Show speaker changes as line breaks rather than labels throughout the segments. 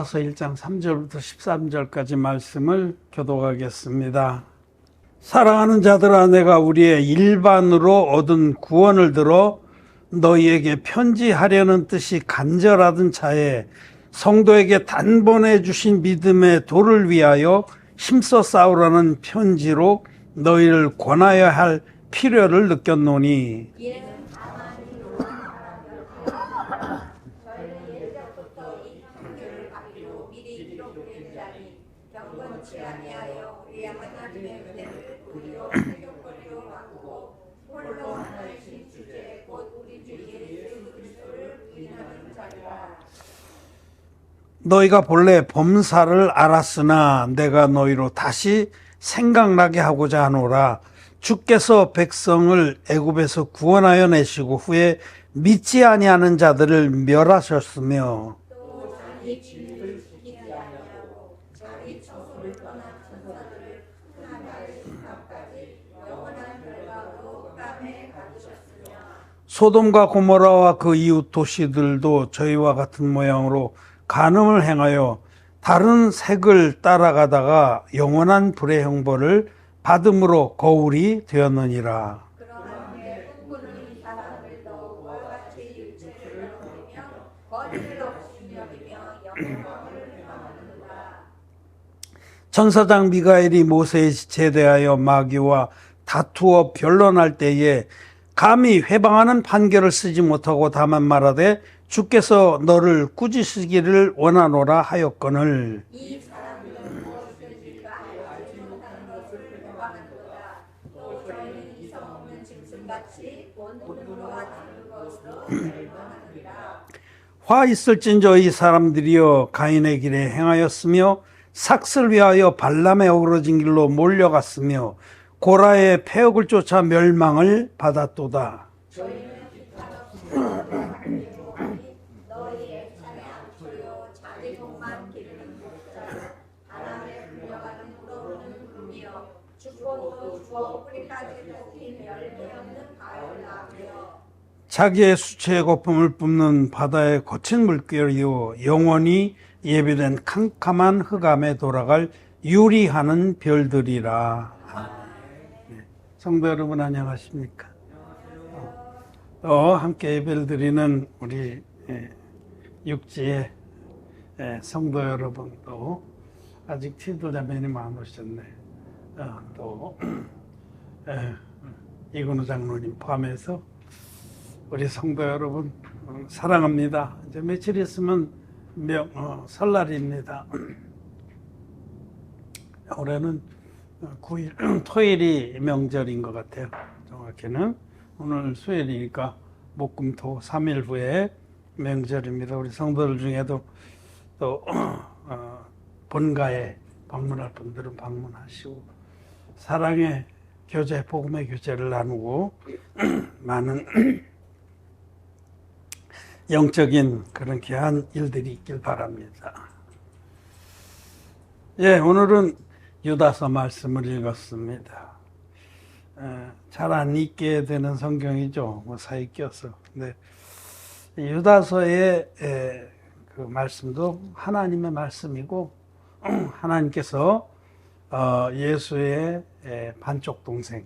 유다서 1장 3절부터 13절까지 말씀을 교독하겠습니다. 사랑하는 자들아, 내가 우리의 일반으로 얻은 구원을 들어 너희에게 편지하려는 뜻이 간절하던 차에 성도에게 단번에 주신 믿음의 도를 위하여 힘써 싸우라는 편지로 너희를 권하여야 할 필요를 느꼈노니,
경건치 아니하여 우리 하나님의 은혜를 우리로 세력거리로 바꾸고 홀로 하나이신 주제 곧 우리 주 예수 그리스도를 부인하는 자리라.
너희가 본래 범사를 알았으나 내가 너희로 다시 생각나게 하고자 하노라. 주께서 백성을 애굽에서 구원하여 내시고 후에 믿지 아니하는 자들을 멸하셨으며
또 자기 진리를 지키지 아니하고 자기 처소를 떠난 천사들을 하나님의 심판까지 영원한 결과로 흑암에 가두셨으며
소돔과 고모라와 그 이웃 도시들도 저희와 같은 모양으로 간음을 행하여 다른 색을 따라가다가 영원한 불의 형벌을 받음으로 거울이 되었느니라.
그러하게 꿈꾸는 사람을 더욱 같이 육체를 넘으며 거짓을 없이 여기며 영광을 행하느니라.
천사장 미가엘이 모세에 제대하여 마귀와 다투어 변론할 때에 감히 회방하는 판결을 쓰지 못하고 다만 말하되 주께서 너를 꾸짖으시기를 원하노라 하였거늘
이 사람들은 무엇을 지가하여 알지 못하는 것을 원하는도다. 또 저희는 이성 없는 짐승같이 본능으로 하는 것으로 원하느니라.
화 있을진저 이 사람들이여 가인의 길에 행하였으며 삭슬 위하여 발람의 어그러진 길로 몰려갔으며 고라의 폐역을 쫓아 멸망을 받았도다.
너희 애찬에 암초요 자기 복만 기르는 목자요 바람에 불려가는 불어오는 구미요 죽고도 죽어 뿌리까지 덮인 열매 없는 가을나무요.
자기의 수치의 거품을 뿜는 바다의 거친 물결이요 영원히 예비된 캄캄한 흑암에 돌아갈 유리하는 별들이라. 네. 성도 여러분 안녕하십니까? 함께 예배를 드리는 우리 육지의 성도 여러분도 아직 티도자매님 안 오셨네. 또 이근우 장로님 포함해서 우리 성도 여러분 사랑합니다. 이제 며칠 있으면 설날입니다. 올해는 9일 토요일이 명절인 것 같아요. 정확히는 오늘 수요일이니까 목금토 3일 후에 명절입니다. 우리 성도들 중에도 또 본가에 방문할 분들은 방문하시고 사랑의 교제, 복음의 교제를 나누고 많은 영적인 그런 귀한 일들이 있길 바랍니다. 예, 오늘은 유다서 말씀을 읽었습니다. 잘 안 읽게 되는 성경이죠. 사이 껴서. 근데 유다서의 그 말씀도 하나님의 말씀이고 하나님께서 예수의 반쪽 동생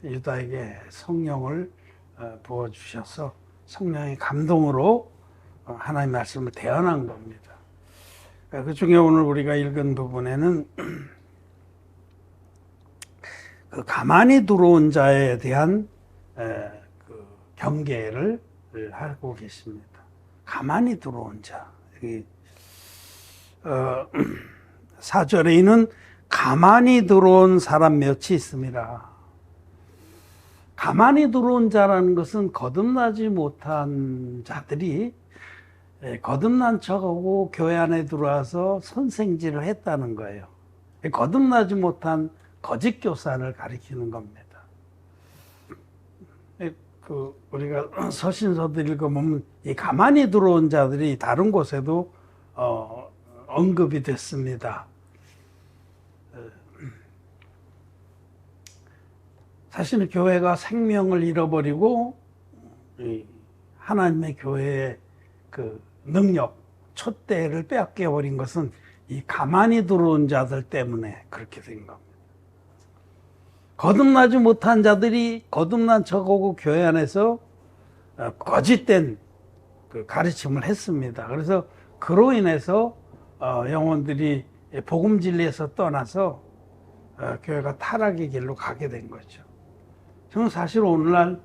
유다에게 성령을 부어주셔서 성령의 감동으로 하나님의 말씀을 대언한 겁니다. 그 중에 오늘 우리가 읽은 부분에는 그 가만히 들어온 자에 대한 그 경계를 하고 계십니다. 가만히 들어온 자. 4절에는 가만히 들어온 사람 몇이 있습니다. 가만히 들어온 자라는 것은 거듭나지 못한 자들이 거듭난 척하고 교회 안에 들어와서 선생질을 했다는 거예요. 거듭나지 못한 거짓 교사를 가리키는 겁니다. 우리가 서신서들 읽어보면 이 가만히 들어온 자들이 다른 곳에도 언급이 됐습니다. 사실은 교회가 생명을 잃어버리고 하나님의 교회의 그 능력, 촛대를 빼앗겨 버린 것은 이 가만히 들어온 자들 때문에 그렇게 된 겁니다. 거듭나지 못한 자들이 거듭난 척하고 교회 안에서 거짓된 그 가르침을 했습니다. 그래서 그로 인해서 영혼들이 복음 진리에서 떠나서 교회가 타락의 길로 가게 된 거죠. 저는 사실 오늘날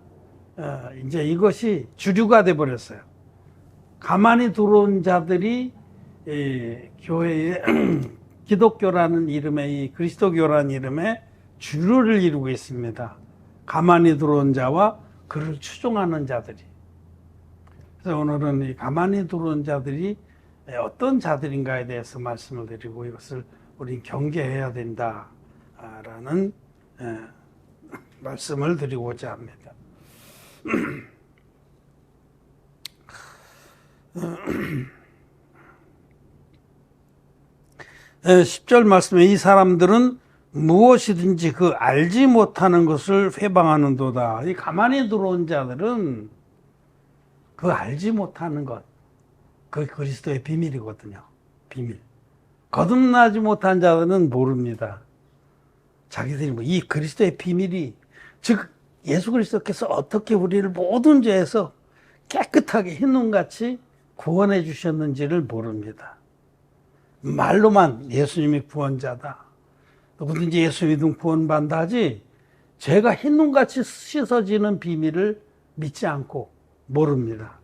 이제 이것이 주류가 돼 버렸어요. 가만히 들어온 자들이 교회에 기독교라는 이름의 이 그리스도교라는 이름의 주류를 이루고 있습니다. 가만히 들어온 자와 그를 추종하는 자들이. 그래서 오늘은 이 가만히 들어온 자들이 어떤 자들인가에 대해서 말씀을 드리고 이것을 우리 경계해야 된다라는 말씀을 드리고자 합니다. 10절 말씀에 이 사람들은 무엇이든지 그 알지 못하는 것을 회방하는도다. 이 가만히 들어온 자들은 그 알지 못하는 것, 그 그리스도의 비밀이거든요. 비밀. 거듭나지 못한 자들은 모릅니다. 자기들이 이 그리스도의 비밀이, 즉 예수 그리스도께서 어떻게 우리를 모든 죄에서 깨끗하게 흰눈같이 구원해 주셨는지를 모릅니다. 말로만 예수님이 구원자다, 누구든지 예수 믿으면 구원받는다 하지, 죄가 흰눈같이 씻어지는 비밀을 믿지 않고 모릅니다.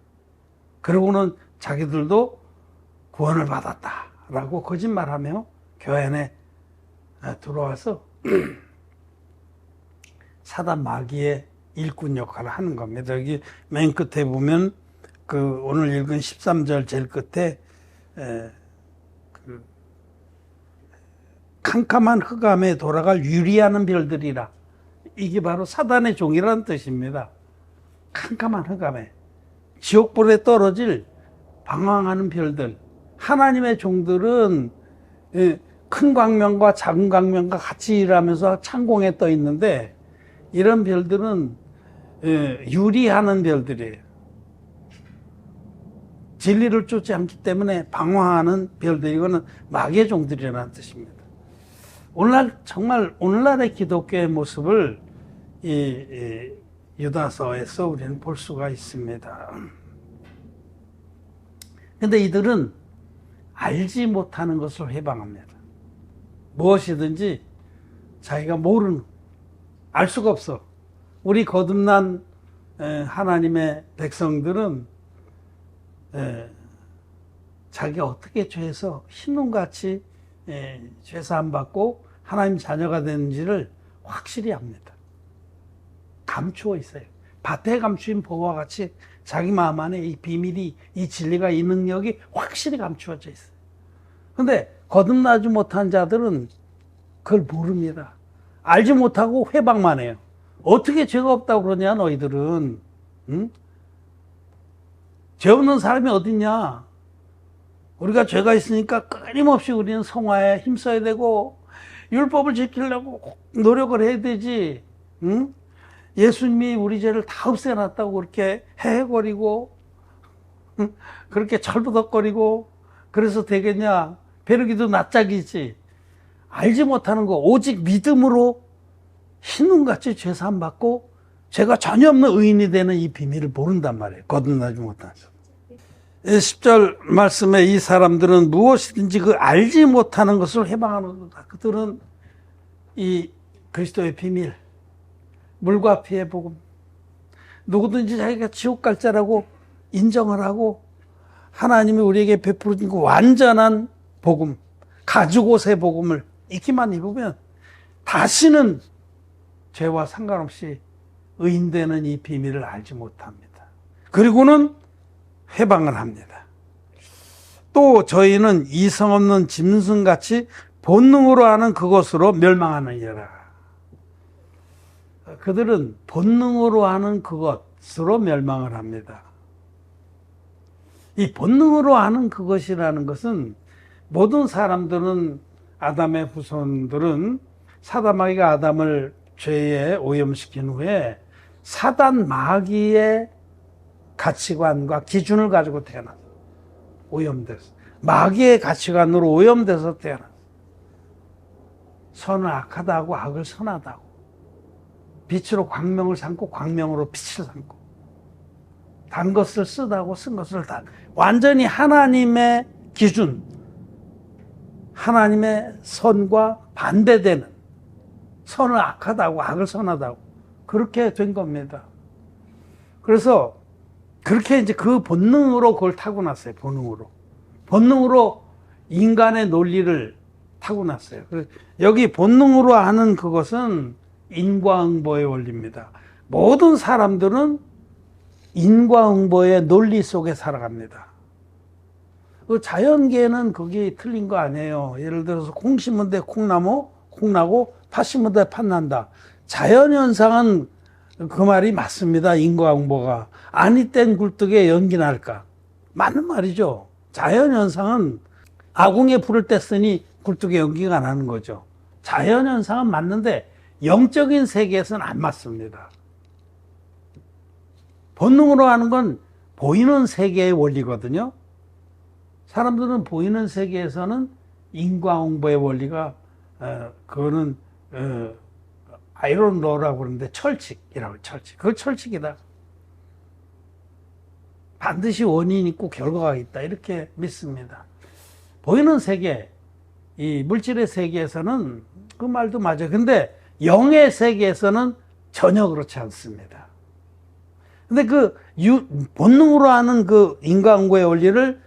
그러고는 자기들도 구원을 받았다라고 거짓말하며 교회 안에 들어와서 사단 마귀의 일꾼 역할을 하는 겁니다. 여기 맨 끝에 보면 그 오늘 읽은 13절 제일 끝에 그 캄캄한 흑암에 돌아갈 유리하는 별들이라, 이게 바로 사단의 종이라는 뜻입니다. 캄캄한 흑암에 지옥불에 떨어질 방황하는 별들. 하나님의 종들은 큰 광명과 작은 광명과 같이 일하면서 창공에 떠 있는데, 이런 별들은 유리하는 별들이에요. 진리를 쫓지 않기 때문에 방황하는 별들, 이거는 마귀의 종들이라는 뜻입니다. 오늘날 정말 오늘날의 기독교의 모습을 이 유다서에서 우리는 볼 수가 있습니다. 근데 이들은 알지 못하는 것을 회방합니다. 무엇이든지 자기가 모르는, 알 수가 없어. 우리 거듭난 하나님의 백성들은 자기가 어떻게 죄에서 흰눈같이 죄사함 받고 하나님 자녀가 되는지를 확실히 압니다. 감추어 있어요. 밭에 감추인 보와 같이 자기 마음 안에 이 비밀이, 이 진리가, 이 능력이 확실히 감추어져 있어요. 근데 거듭나지 못한 자들은 그걸 모릅니다. 알지 못하고 회방만 해요. 어떻게 죄가 없다고 그러냐 너희들은. 응? 죄 없는 사람이 어딨냐. 우리가 죄가 있으니까 끊임없이 우리는 성화에 힘써야 되고 율법을 지키려고 노력을 해야 되지. 응? 예수님이 우리 죄를 다 없애놨다고 그렇게 헤헤거리고 그렇게 철부덕거리고 그래서 되겠냐. 벼르기도 낯짝이지. 알지 못하는 거, 오직 믿음으로 흰눈같이 죄사함 받고 죄가 전혀 없는 의인이 되는 이 비밀을 모른단 말이에요. 거듭나지 못한 사람. 10절 말씀에 이 사람들은 무엇이든지 그 알지 못하는 것을 회방하는 거다. 그들은 이 그리스도의 비밀, 물과 피의 복음, 누구든지 자기가 지옥 갈 자라고 인정을 하고 하나님이 우리에게 베풀어 준 그 완전한 복음, 가죽옷의 복음을 입기만 입으면 다시는 죄와 상관없이 의인되는 이 비밀을 알지 못합니다. 그리고는 회방을 합니다. 또 저희는 이성 없는 짐승같이 본능으로 하는 그것으로 멸망하느니라. 그들은 본능으로 하는 그것으로 멸망을 합니다. 이 본능으로 하는 그것이라는 것은 모든 사람들은, 아담의 후손들은 사단 마귀가 아담을 죄에 오염시킨 후에 사단 마귀의 가치관과 기준을 가지고 태어나서 오염됐어. 마귀의 가치관으로 오염돼서 태어났어요. 선을 악하다고 악을 선하다고, 빛으로 광명을 삼고 광명으로 빛을 삼고, 단 것을 쓰다고 쓴 것을 단, 완전히 하나님의 기준, 하나님의 선과 반대되는, 선을 악하다고 악을 선하다고 그렇게 된 겁니다. 그래서 그렇게 이제 그 본능으로 그걸 타고났어요. 본능으로 인간의 논리를 타고났어요. 여기 본능으로 하는 그것은 인과응보의 원리입니다. 모든 사람들은 인과응보의 논리 속에 살아갑니다. 그 자연계는 그게 틀린 거 아니에요. 예를 들어서 콩 심은 데 콩나무, 콩나고 팥 심은 데 팥난다. 자연현상은 그 말이 맞습니다. 인과응보가. 아니 땐 굴뚝에 연기 날까. 맞는 말이죠. 자연현상은 아궁이에 불을 뗐으니 굴뚝에 연기가 나는 거죠. 자연현상은 맞는데 영적인 세계에서는 안 맞습니다. 본능으로 하는 건 보이는 세계의 원리거든요. 사람들은 보이는 세계에서는 인과응보의 원리가 그거는 아이론 로라고 그러는데 철칙이라고. 철칙. 그거 철칙이다. 반드시 원인이 있고 결과가 있다 이렇게 믿습니다. 보이는 세계, 이 물질의 세계에서는 그 말도 맞아요. 근데 영의 세계에서는 전혀 그렇지 않습니다. 근데 그 본능으로 하는 그 인과응보의 원리를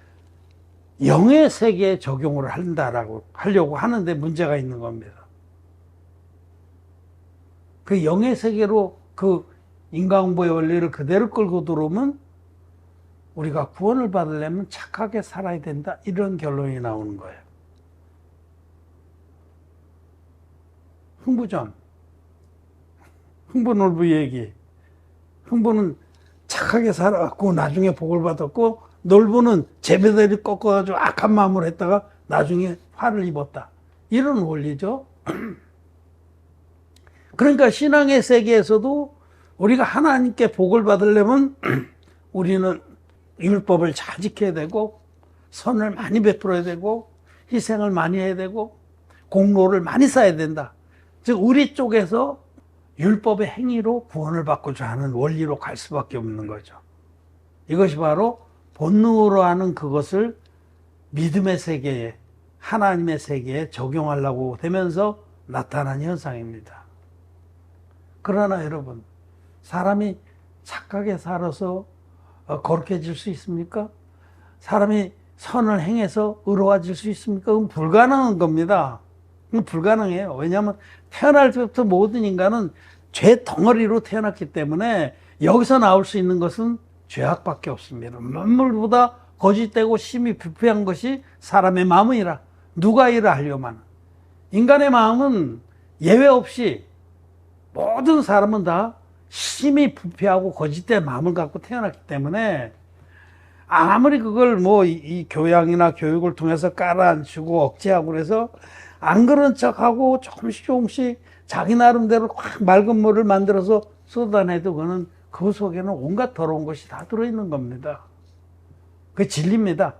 영의 세계에 적용을 하려고 하는데 문제가 있는 겁니다. 그 영의 세계로 그 인과응보의 원리를 그대로 끌고 들어오면 우리가 구원을 받으려면 착하게 살아야 된다. 이런 결론이 나오는 거예요. 흥부전, 흥부놀부 얘기. 흥부는 착하게 살아갖고 나중에 복을 받았고, 놀부는 제베대를 꺾어가지고 악한 마음으로 했다가 나중에 화를 입었다. 이런 원리죠. 그러니까 신앙의 세계에서도 우리가 하나님께 복을 받으려면 우리는 율법을 잘 지켜야 되고, 선을 많이 베풀어야 되고, 희생을 많이 해야 되고, 공로를 많이 쌓아야 된다. 즉 우리 쪽에서 율법의 행위로 구원을 받고자 하는 원리로 갈 수밖에 없는 거죠. 이것이 바로 본능으로 하는 그것을 믿음의 세계에, 하나님의 세계에 적용하려고 되면서 나타난 현상입니다. 그러나 여러분, 사람이 착하게 살아서 거룩해질 수 있습니까? 사람이 선을 행해서 의로워질 수 있습니까? 그건 불가능한 겁니다. 그건 불가능해요. 왜냐하면 태어날 때부터 모든 인간은 죄 덩어리로 태어났기 때문에 여기서 나올 수 있는 것은 죄악밖에 없습니다. 만물보다 거짓되고 심히 부패한 것이 사람의 마음이라. 누가 이를 하려만. 인간의 마음은 예외 없이 모든 사람은 다 심히 부패하고 거짓된 마음을 갖고 태어났기 때문에 아무리 그걸 뭐 이 교양이나 교육을 통해서 깔아앉히고 억제하고 그래서 안 그런 척하고 조금씩 자기 나름대로 확 맑은 물을 만들어서 쏟아내도 그거는 그 속에는 온갖 더러운 것이 다 들어있는 겁니다. 그게 진리입니다.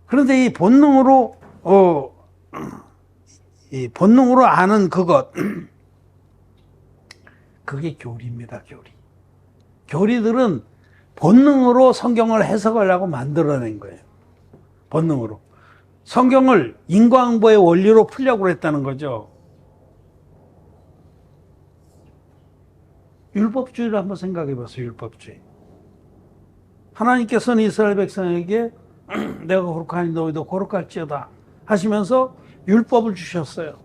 그런데 이 본능으로 아는 그것, 그게 교리입니다. 교리들은 본능으로 성경을 해석하려고 만들어낸 거예요. 본능으로. 성경을 인과응보의 원리로 풀려고 했다는 거죠. 율법주의를 한번 생각해 보세요. 율법주의. 하나님께서는 이스라엘 백성에게 내가 거룩하니 너희도 거룩할지어다 하시면서 율법을 주셨어요.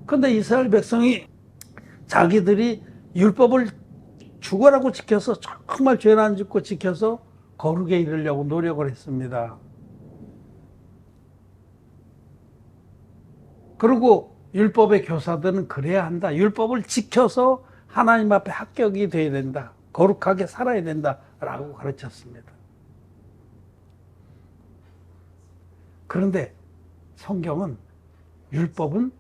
그런데 이스라엘 백성이 자기들이 율법을 죽어라고 지켜서 정말 죄를 안 짓고 지켜서 거룩에 이르려고 노력을 했습니다. 그리고 율법의 교사들은 그래야 한다. 율법을 지켜서 하나님 앞에 합격이 돼야 된다. 거룩하게 살아야 된다라고 가르쳤습니다. 그런데 성경은 율법은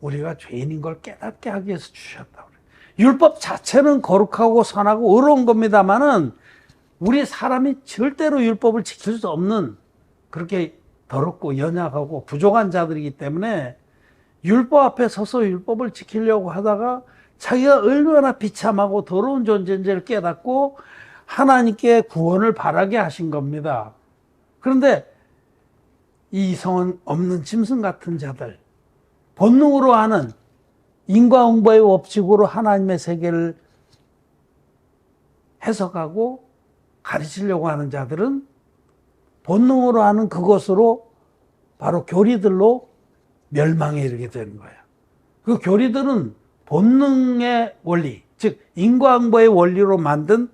우리가 죄인인 걸 깨닫게 하기 위해서 주셨다고 그래요. 율법 자체는 거룩하고 선하고 의로운 겁니다만은 우리 사람이 절대로 율법을 지킬 수 없는 그렇게 더럽고 연약하고 부족한 자들이기 때문에 율법 앞에 서서 율법을 지키려고 하다가 자기가 얼마나 비참하고 더러운 존재인지를 깨닫고 하나님께 구원을 바라게 하신 겁니다. 그런데 이 이성은 없는 짐승 같은 자들, 본능으로 하는 인과응보의 법칙으로 하나님의 세계를 해석하고 가르치려고 하는 자들은 본능으로 하는 그것으로 바로 교리들로 멸망에 이르게 되는 거예요. 그 교리들은 본능의 원리, 즉 인과응보의 원리로 만든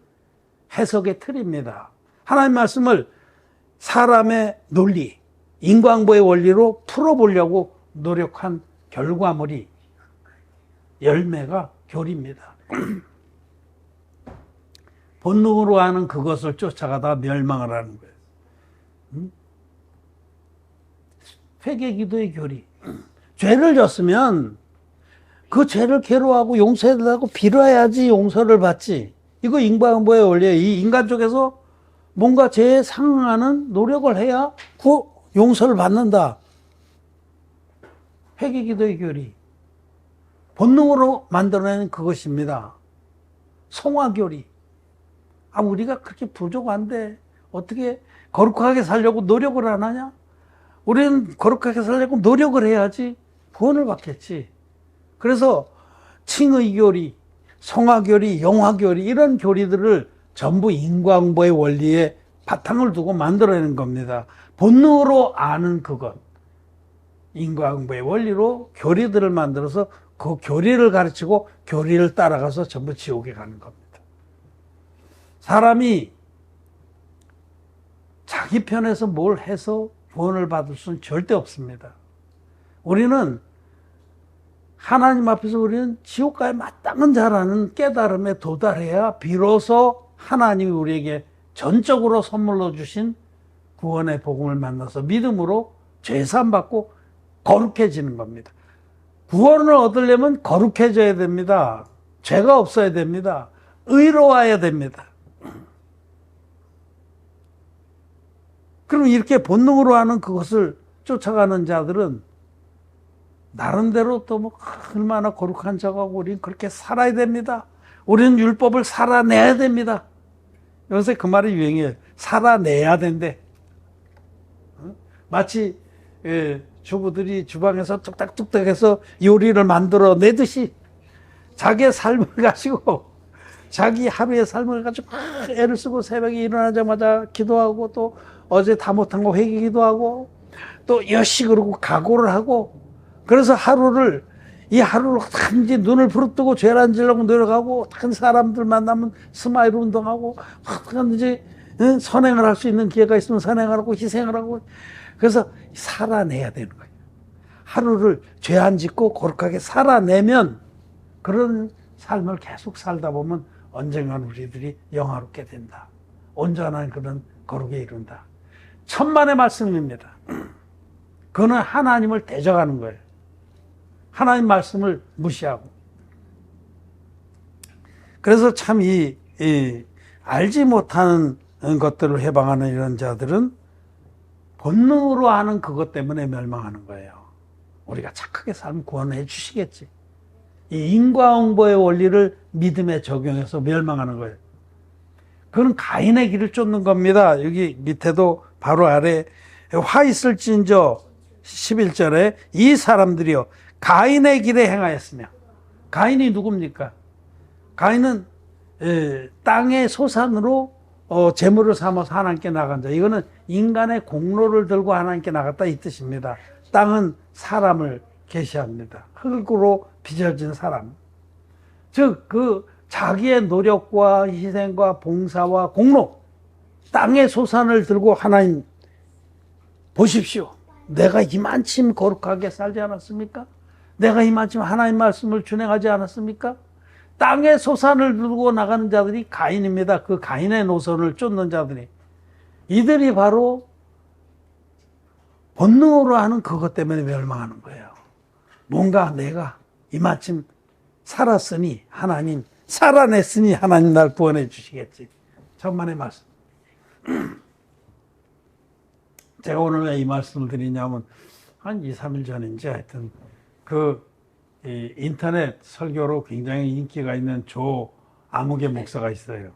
해석의 틀입니다. 하나님 말씀을 사람의 논리, 인과응보의 원리로 풀어보려고 노력한 결과물이 열매가 교리입니다. 본능으로 하는 그것을 쫓아가다가 멸망을 하는 거예요. 회개기도의 교리. 죄를 졌으면 그 죄를 괴로워하고 용서해달라고 빌어야지 용서를 받지. 이거 인과응보의 원리예요. 이 인간 쪽에서 뭔가 죄에 상응하는 노력을 해야 용서를 받는다. 회개기도의 교리. 본능으로 만들어낸 그것입니다. 성화교리. 우리가 그렇게 부족한데 어떻게 거룩하게 살려고 노력을 안 하냐? 우리는 거룩하게 살려고 노력을 해야지 구원을 받겠지. 그래서 칭의교리, 성화교리, 영화교리 이런 교리들을 전부 인과응보의 원리에 바탕을 두고 만들어내는 겁니다. 본능으로 아는 그것, 인과응보의 원리로 교리들을 만들어서 그 교리를 가르치고 교리를 따라가서 전부 지옥에 가는 겁니다. 사람이 자기 편에서 뭘 해서 구원을 받을 수는 절대 없습니다. 우리는 하나님 앞에서 우리는 지옥가에 마땅한 자라는 깨달음에 도달해야 비로소 하나님이 우리에게 전적으로 선물로 주신 구원의 복음을 만나서 믿음으로 죄사함 받고 거룩해지는 겁니다. 구원을 얻으려면 거룩해져야 됩니다. 죄가 없어야 됩니다. 의로워야 됩니다. 그럼 이렇게 본능으로 하는 그것을 쫓아가는 자들은 나름대로 또 뭐 얼마나 거룩한 자가고 우리는 그렇게 살아야 됩니다. 우리는 율법을 살아내야 됩니다. 요새 그 말이 유행이에요. 살아내야 된대. 마치 주부들이 주방에서 뚝딱뚝딱 해서 요리를 만들어 내듯이 자기의 삶을 가지고 자기 하루의 삶을 가지고 애를 쓰고 새벽에 일어나자마자 기도하고 또 어제 다 못한 거 회개기도 하고 또 여시 그러고 각오를 하고 그래서 이 하루를 단지 눈을 부릅뜨고 죄를 안 지려고 노력하고 큰 사람들 만나면 스마일 운동하고 어떻게든지 선행을 할 수 있는 기회가 있으면 선행을 하고 희생을 하고 그래서 살아내야 되는 거예요. 하루를 죄 안 짓고 거룩하게 살아내면 그런 삶을 계속 살다 보면 언젠간 우리들이 영화롭게 된다. 온전한 그런 거룩에 이룬다. 천만의 말씀입니다. 그거는 하나님을 대적하는 거예요. 하나님 말씀을 무시하고. 그래서 참 알지 못하는 것들을 해방하는 이런 자들은 본능으로 하는 그것 때문에 멸망하는 거예요. 우리가 착하게 살면 구원해 주시겠지. 이 인과응보의 원리를 믿음에 적용해서 멸망하는 거예요. 그건 가인의 길을 쫓는 겁니다. 여기 밑에도 바로 아래 화 있을진저 11절에 이 사람들이요 가인의 길에 행하였으며. 가인이 누굽니까? 가인은 땅의 소산으로 재물을 삼아서 하나님께 나간 자. 이거는 인간의 공로를 들고 하나님께 나갔다 이 뜻입니다. 땅은 사람을 계시합니다. 흙으로 빚어진 사람. 즉 자기의 노력과 희생과 봉사와 공로, 땅의 소산을 들고 하나님 보십시오. 내가 이만큼 거룩하게 살지 않았습니까? 내가 이만큼 하나님 말씀을 준행하지 않았습니까? 땅의 소산을 들고 나가는 자들이 가인입니다. 그 가인의 노선을 쫓는 자들이. 이들이 바로 본능으로 하는 그것 때문에 멸망하는 거예요. 뭔가 내가 이만큼 살았으니 하나님, 살아냈으니 하나님 날 구원해 주시겠지. 천만의 말씀. 제가 오늘 왜 이 말씀을 드리냐면 한 2, 3일 전인지 하여튼 이 인터넷 설교로 굉장히 인기가 있는 조 아무개 목사가 있어요.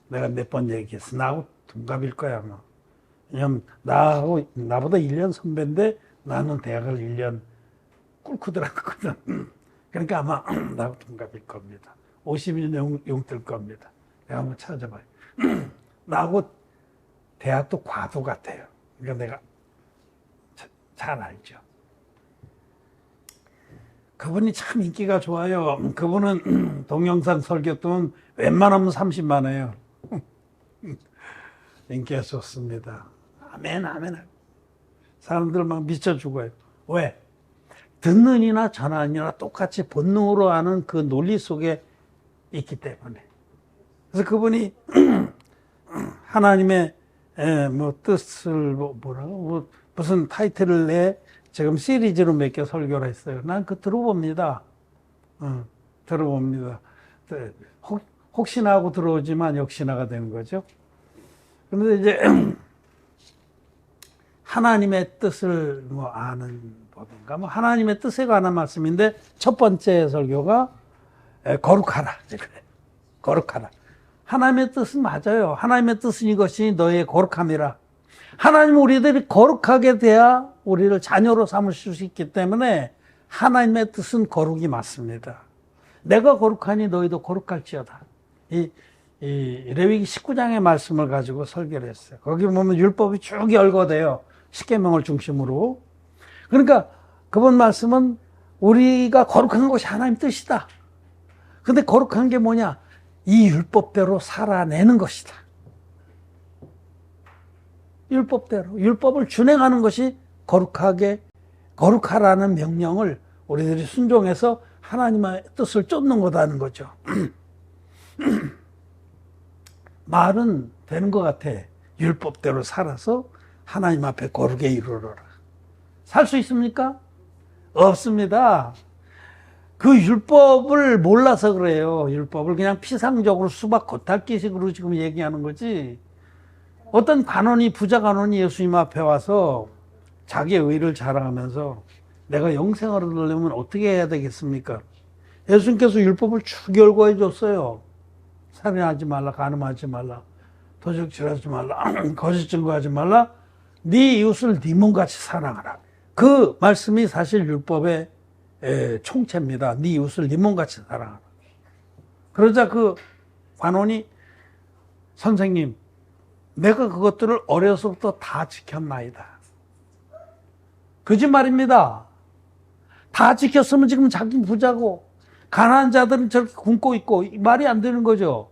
내가 몇 번 얘기했어. 나하고 동갑일 거야 아마. 왜냐면 나보다 1년 선배인데 나는 대학을 1년 꿇고 들어갔거든. 그러니까 아마 나하고 동갑일 겁니다. 50년 용뜰 겁니다. 내가 한번 찾아봐요. 나하고 대학도 과도 같아요. 그러니까 내가 잘 알죠. 그분이 참 인기가 좋아요. 그분은 동영상 설교 돈 웬만하면 30만 해요. 인기가 좋습니다. 아멘, 아멘. 사람들 막 미쳐 죽어요. 왜? 듣는 이나 전하는 이나 똑같이 본능으로 아는 그 논리 속에 있기 때문에. 그래서 그분이 하나님의 뜻을 뭐라고 무슨 타이틀을 내 지금 시리즈로 몇 개 설교를 했어요. 난 들어봅니다. 들어봅니다. 혹시나 하고 들어오지만 역시나가 되는 거죠. 그런데 이제 하나님의 뜻을 아는 법인가? 하나님의 뜻에 관한 말씀인데 첫 번째 설교가 거룩하라. 거룩하라. 하나님의 뜻은 맞아요. 하나님의 뜻은 이것이 너의 거룩함이라. 하나님 우리들이 거룩하게 돼야 우리를 자녀로 삼으실 수 있기 때문에 하나님의 뜻은 거룩이 맞습니다. 내가 거룩하니 너희도 거룩할지어다. 이 레위기 19장의 말씀을 가지고 설교를 했어요. 거기 보면 율법이 쭉 열거돼요. 십계명을 중심으로. 그러니까 그분 말씀은 우리가 거룩한 것이 하나님 뜻이다. 근데 거룩한 게 뭐냐? 이 율법대로 살아내는 것이다. 율법대로. 율법을 준행하는 것이 거룩하라는 명령을 우리들이 순종해서 하나님의 뜻을 쫓는 거다는 거죠. 말은 되는 것 같아. 율법대로 살아서 하나님 앞에 거룩에 이르러라. 살 수 있습니까? 없습니다. 그 율법을 몰라서 그래요. 율법을 그냥 피상적으로 수박 겉핥기식으로 지금 얘기하는 거지. 어떤 부자 관원이 예수님 앞에 와서 자기의 의를 자랑하면서 내가 영생을 얻으려면 어떻게 해야 되겠습니까? 예수님께서 율법을 쭉 열거해 줬어요. 살인하지 말라, 간음하지 말라, 도적질하지 말라, 거짓 증거하지 말라, 네 이웃을 네 몸같이 사랑하라. 그 말씀이 사실 율법의 총체입니다. 네 이웃을 네 몸같이 사랑하라. 그러자 그 관원이 선생님, 내가 그것들을 어려서부터 다 지켰나이다. 거짓말입니다. 다 지켰으면 지금 자기 부자고 가난한 자들은 저렇게 굶고 있고 말이 안 되는 거죠.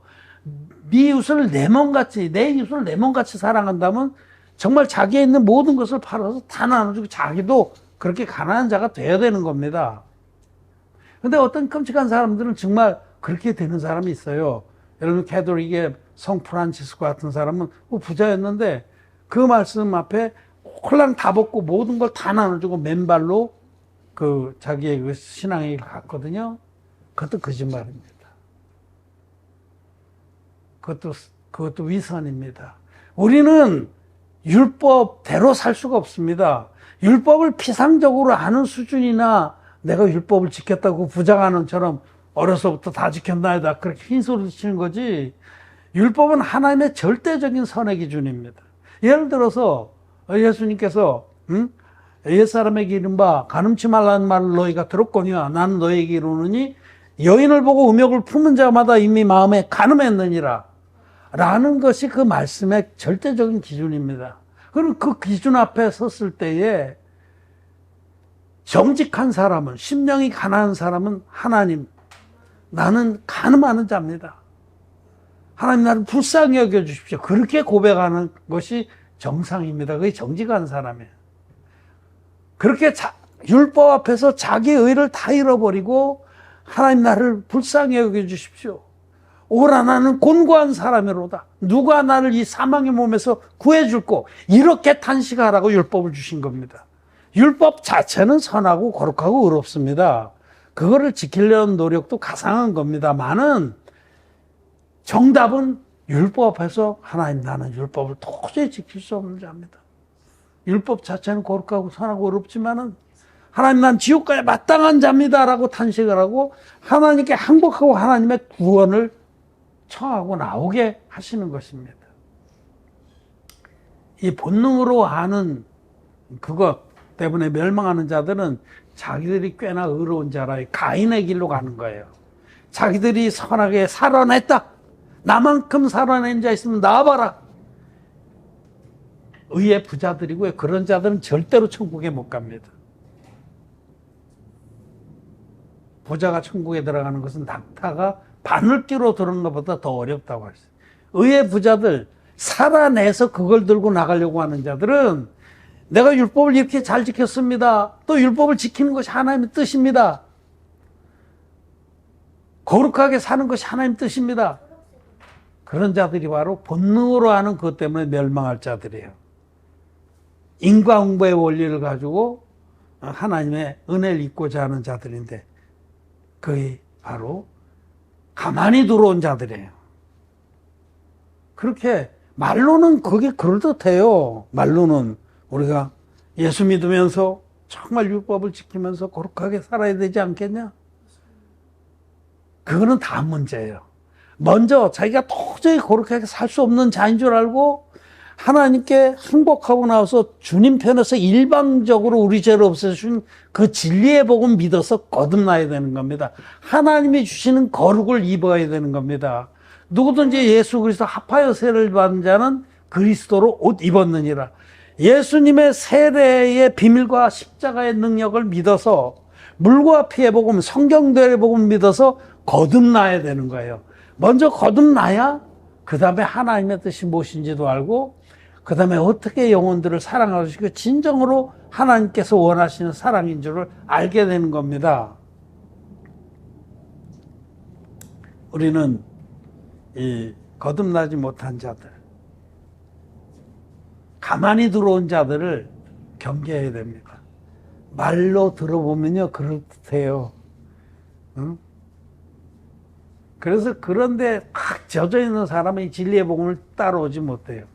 네 이웃을 내 몸같이, 내 이웃을 내 몸같이 사랑한다면 정말 자기에 있는 모든 것을 팔아서 다 나눠주고 자기도 그렇게 가난한 자가 돼야 되는 겁니다. 근데 어떤 끔찍한 사람들은 정말 그렇게 되는 사람이 있어요. 여러분 캐톨릭의 성 프란치스코 같은 사람은 부자였는데 그 말씀 앞에 홀랑 다 벗고 모든 걸 다 나눠주고 맨발로 자기의 그 신앙의 길을 갔거든요. 그것도 거짓말입니다. 그것도 위선입니다. 우리는 율법대로 살 수가 없습니다. 율법을 피상적으로 아는 수준이나 내가 율법을 지켰다고 부자관원처럼 어려서부터 다 지켰나이다 그렇게 흰소리 치는 거지. 율법은 하나님의 절대적인 선의 기준입니다. 예를 들어서 예수님께서 옛사람에게 이른바 가늠치 말라는 말을 너희가 들었거니와 나는 너희에게 이르노니 여인을 보고 음욕을 품은 자마다 이미 마음에 가늠했느니라 라는 것이 그 말씀의 절대적인 기준입니다. 그럼 그 기준 앞에 섰을 때에 정직한 사람은, 심령이 가난한 사람은 하나님, 나는 가늠하는 자입니다. 하나님 나를 불쌍히 여겨주십시오. 그렇게 고백하는 것이 정상입니다. 그게 정직한 사람이에요. 그렇게 율법 앞에서 자기의 의를 다 잃어버리고 하나님 나를 불쌍히 여겨주십시오. 오라 나는 곤고한 사람이로다. 누가 나를 이 사망의 몸에서 구해줄꼬. 이렇게 탄식하라고 율법을 주신 겁니다. 율법 자체는 선하고 거룩하고 의롭습니다. 그거를 지키려는 노력도 가상한 겁니다만은 정답은 율법 앞에서 하나님 나는 율법을 도저히 지킬 수 없는 자입니다. 율법 자체는 거룩하고 선하고 어렵지만은 하나님 난 지옥 가야 마땅한 자입니다라고 탄식을 하고 하나님께 항복하고 하나님의 구원을 청하고 나오게 하시는 것입니다. 이 본능으로 하는 그것 때문에 멸망하는 자들은 자기들이 꽤나 의로운 자라 가인의 길로 가는 거예요. 자기들이 선하게 살아냈다. 나만큼 살아낸 자 있으면 나와봐라. 의의 부자들이고요. 그런 자들은 절대로 천국에 못 갑니다. 부자가 천국에 들어가는 것은 낙타가 바늘기로 들어오는 것보다 더 어렵다고 했어요. 의의 부자들, 살아내서 그걸 들고 나가려고 하는 자들은 내가 율법을 이렇게 잘 지켰습니다. 또 율법을 지키는 것이 하나님의 뜻입니다. 거룩하게 사는 것이 하나님의 뜻입니다. 그런 자들이 바로 본능으로 하는 그것 때문에 멸망할 자들이에요. 인과응보의 원리를 가지고 하나님의 은혜를 잊고자 하는 자들인데 그게 바로 가만히 들어온 자들이에요. 그렇게 말로는 그게 그럴듯해요. 말로는 우리가 예수 믿으면서 정말 율법을 지키면서 거룩하게 살아야 되지 않겠냐? 그거는 다음 문제예요. 먼저 자기가 도저히 거룩하게 살 수 없는 자인 줄 알고 하나님께 항복하고 나서 주님 편에서 일방적으로 우리 죄를 없애주신 그 진리의 복음 믿어서 거듭나야 되는 겁니다. 하나님이 주시는 거룩을 입어야 되는 겁니다. 누구든지 예수 그리스도 합하여 세례를 받은 자는 그리스도로 옷 입었느니라. 예수님의 세례의 비밀과 십자가의 능력을 믿어서 물과 피의 복음, 성경대의 복음 믿어서 거듭나야 되는 거예요. 먼저 거듭나야 그 다음에 하나님의 뜻이 무엇인지도 알고 그 다음에 어떻게 영혼들을 사랑하시고 진정으로 하나님께서 원하시는 사랑인 줄을 알게 되는 겁니다. 우리는 이 거듭나지 못한 자들, 가만히 들어온 자들을 경계해야 됩니다. 말로 들어보면요 그럴듯해요. 응? 그래서 그런데 막 젖어 있는 사람이 진리의 복음을 따라오지 못해요.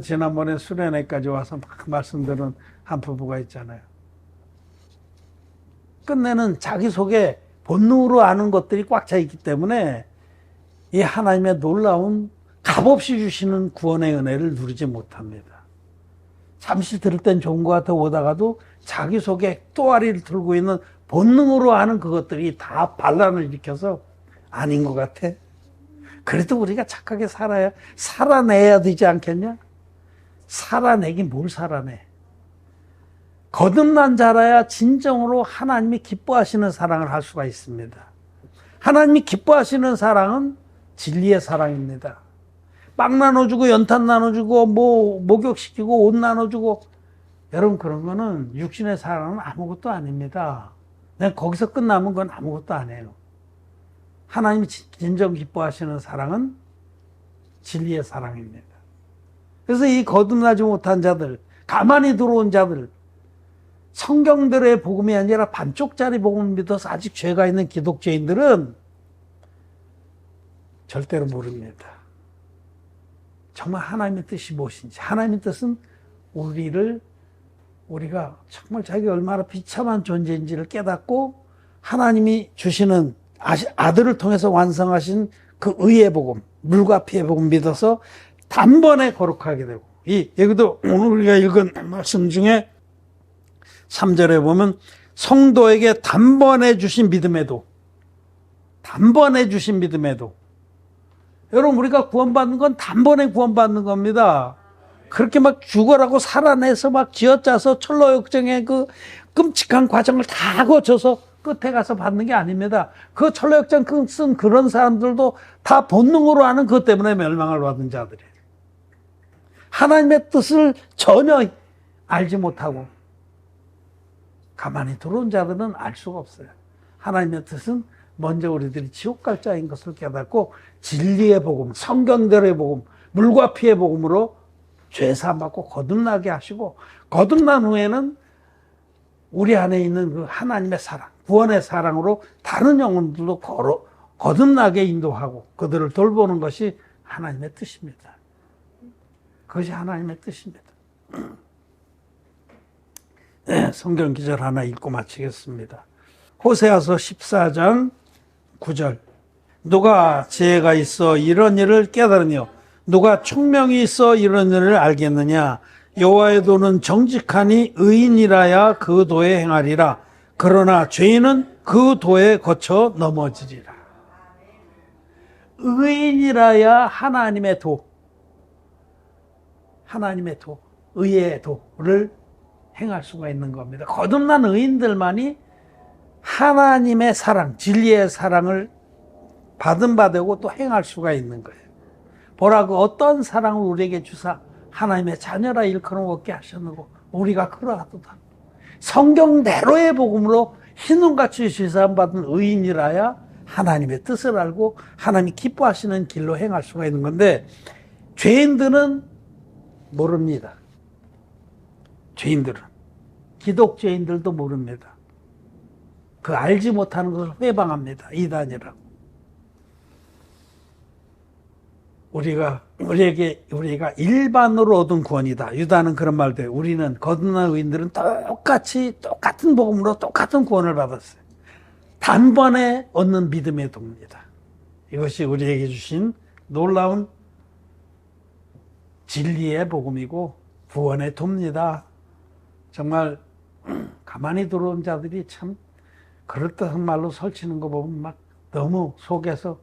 지난번에 수련회까지 와서 막 말씀드린 한 부부가 있잖아요. 끝내는 자기 속에 본능으로 아는 것들이 꽉 차 있기 때문에 이 하나님의 놀라운 값없이 주시는 구원의 은혜를 누리지 못합니다. 잠시 들을 땐 좋은 것 같아 오다가도 자기 속에 또아리를 들고 있는 본능으로 아는 그것들이 다 반란을 일으켜서 아닌 것 같아. 그래도 우리가 착하게 살아내야 되지 않겠냐? 살아내긴 뭘 살아내? 거듭난 자라야 진정으로 하나님이 기뻐하시는 사랑을 할 수가 있습니다. 하나님이 기뻐하시는 사랑은 진리의 사랑입니다. 빵 나눠주고 연탄 나눠주고 목욕시키고 옷 나눠주고 여러분 그런 거는 육신의 사랑은 아무것도 아닙니다. 그냥 거기서 끝나면 그건 아무것도 아니에요. 하나님이 진정 기뻐하시는 사랑은 진리의 사랑입니다. 그래서 이 거듭나지 못한 자들, 가만히 들어온 자들, 성경들의 복음이 아니라 반쪽짜리 복음을 믿어서 아직 죄가 있는 기독교인들은 절대로 모릅니다. 정말 하나님의 뜻이 무엇인지. 하나님의 뜻은 우리가 정말 자기가 얼마나 비참한 존재인지를 깨닫고 하나님이 주시는 아들을 통해서 완성하신 그 의의 복음, 물과 피의 복음 믿어서 단번에 거룩하게 되고, 여기도 오늘 우리가 읽은 말씀 중에 3절에 보면 성도에게 단번에 주신 믿음에도 여러분 우리가 구원받는 건 단번에 구원받는 겁니다. 그렇게 막 죽어라고 살아내서 막 쥐어짜서 철로역정의 그 끔찍한 과정을 다 거쳐서 끝에 가서 받는 게 아닙니다. 그 철로역정 쓴 그런 사람들도 다 본능으로 하는 그것 때문에 멸망을 받은 자들이에요. 하나님의 뜻을 전혀 알지 못하고 가만히 들어온 자들은 알 수가 없어요. 하나님의 뜻은 먼저 우리들이 지옥 갈 자인 것을 깨닫고 진리의 복음, 성경대로의 복음, 물과 피의 복음으로 죄사함 받고 거듭나게 하시고 거듭난 후에는 우리 안에 있는 그 하나님의 사랑, 구원의 사랑으로 다른 영혼들도 거듭나게 인도하고 그들을 돌보는 것이 하나님의 뜻입니다. 그것이 하나님의 뜻입니다. 네, 성경 기절 하나 읽고 마치겠습니다. 호세아서 14장 9절. 누가 지혜가 있어 이런 일을 깨달으며 누가 총명이 있어 이런 일을 알겠느냐. 여호와의 도는 정직하니 의인이라야 그 도에 행하리라. 그러나 죄인은 그 도에 거쳐 넘어지리라. 의인이라야 하나님의 도, 하나님의 도, 의의 도를 행할 수가 있는 겁니다. 거듭난 의인들만이 하나님의 사랑, 진리의 사랑을 받은 바 되고 또 행할 수가 있는 거예요. 보라고 어떤 사랑을 우리에게 주사 하나님의 자녀라 일컬음 얻게 하셨는고 우리가 그러하도다. 성경대로의 복음으로 흰눈같이 시사받은 의인이라야 하나님의 뜻을 알고 하나님이 기뻐하시는 길로 행할 수가 있는 건데 죄인들은 모릅니다. 죄인들은. 기독죄인들도 모릅니다. 그 알지 못하는 것을 회방합니다. 이단이라고. 우리가 일반으로 얻은 구원이다. 유다는 그런 말도 해요. 우리는 거듭난 의인들은 똑같은 복음으로 똑같은 구원을 받았어요. 단번에 얻는 믿음의 도입니다. 이것이 우리에게 주신 놀라운 진리의 복음이고 구원의 도입니다. 정말 가만히 들어온 자들이 참 그럴듯한 말로 설치는 거 보면 막 너무 속에서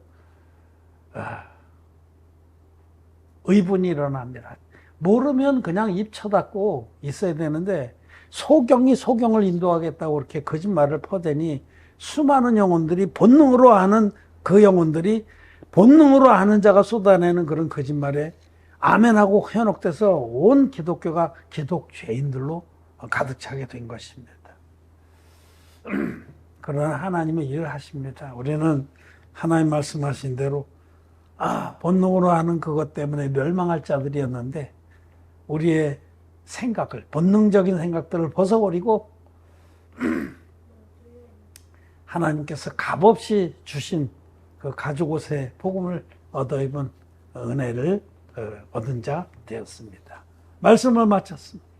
의분이 일어납니다. 모르면 그냥 입 쳐닫고 있어야 되는데 소경을 인도하겠다고 이렇게 거짓말을 퍼대니 수많은 영혼들이 본능으로 아는 그 영혼들이 본능으로 아는 자가 쏟아내는 그런 거짓말에 아멘하고 현혹돼서 온 기독교가 기독죄인들로 가득 차게 된 것입니다. 그러나 하나님은 일을 하십니다. 우리는 하나님 말씀하신 대로 본능으로 하는 그것 때문에 멸망할 자들이었는데 우리의 생각을 본능적인 생각들을 벗어버리고 하나님께서 값없이 주신 그 가죽옷의 복음을 얻어 입은 은혜를 얻은 자 되었습니다. 말씀을 마쳤습니다.